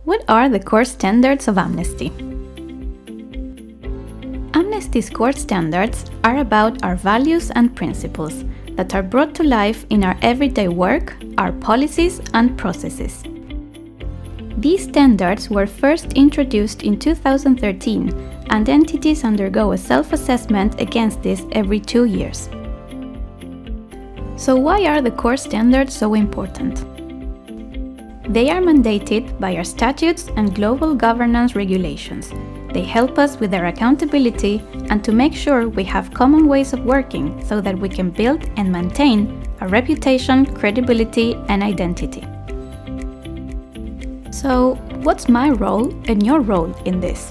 What are the core standards of Amnesty? Amnesty's core standards are about our values and principles that are brought to life in our everyday work, our policies and processes. These standards were first introduced in 2013, and entities undergo a self-assessment against this every 2 years. So why are the core standards so important? They are mandated by our statutes and global governance regulations. They help us with our accountability and to make sure we have common ways of working so that we can build and maintain a reputation, credibility, and identity. So, what's my role and your role in this?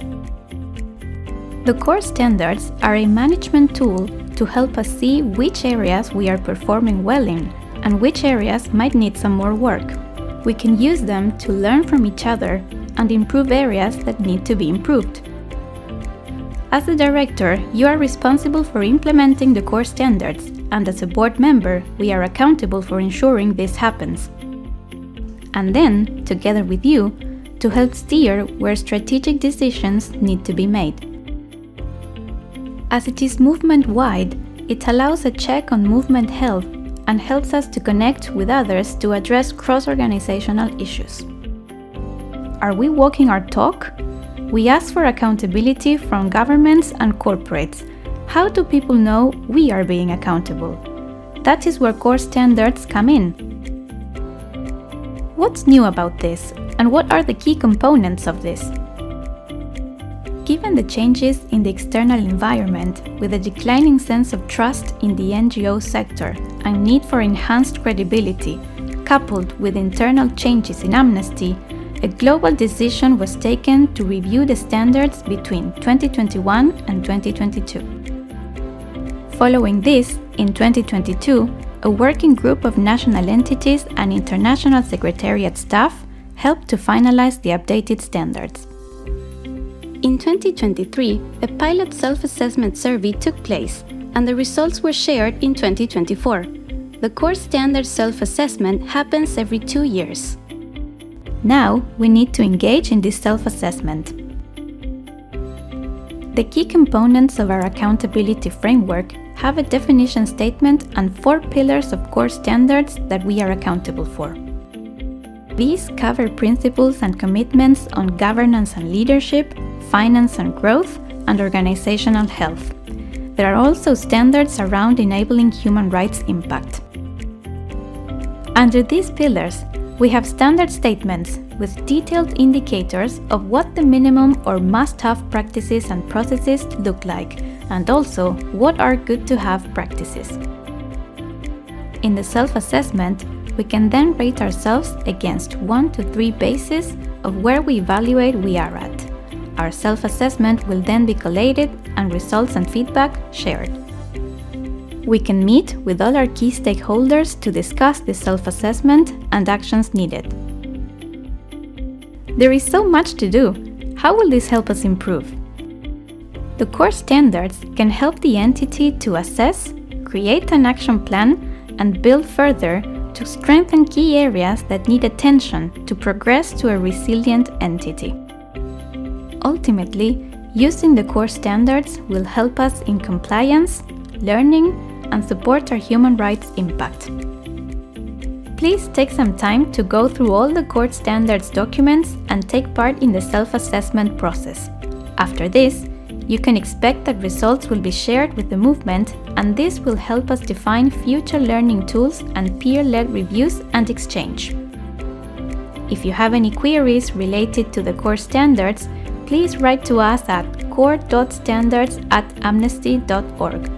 The core standards are a management tool to help us see which areas we are performing well in and which areas might need some more work. We can use them to learn from each other and improve areas that need to be improved. As a director, you are responsible for implementing the core standards, and as a board member, we are accountable for ensuring this happens. And then, together with you, to help steer where strategic decisions need to be made. As it is movement-wide, it allows a check on movement health and helps us to connect with others to address cross-organizational issues. Are we walking our talk? We ask for accountability from governments and corporates. How do people know we are being accountable? That is where core standards come in. What's new about this, and what are the key components of this? Given the changes in the external environment, with a declining sense of trust in the NGO sector and need for enhanced credibility, coupled with internal changes in Amnesty, a global decision was taken to review the standards between 2021 and 2022. Following this, in 2022, a working group of national entities and international secretariat staff helped to finalize the updated standards. In 2023, a pilot self-assessment survey took place, and the results were shared in 2024. The core standard self-assessment happens every 2 years. Now, we need to engage in this self-assessment. The key components of our accountability framework have a definition statement and 4 pillars of core standards that we are accountable for. These cover principles and commitments on governance and leadership, finance and growth, and organizational health. There are also standards around enabling human rights impact. Under these pillars, we have standard statements with detailed indicators of what the minimum or must-have practices and processes look like, and also what are good-to-have practices. In the self-assessment, we can then rate ourselves against 1 to 3 bases of where we evaluate we are at. Our self-assessment will then be collated and results and feedback shared. We can meet with all our key stakeholders to discuss the self-assessment and actions needed. There is so much to do. How will this help us improve? The core standards can help the entity to assess, create an action plan, and build further to strengthen key areas that need attention to progress to a resilient entity. Ultimately, using the core standards will help us in compliance, learning, and support our human rights impact. Please take some time to go through all the core standards documents and take part in the self-assessment process. After this, you can expect that results will be shared with the movement, and this will help us define future learning tools and peer-led reviews and exchange. If you have any queries related to the core standards, please write to us at core.standards@amnesty.org.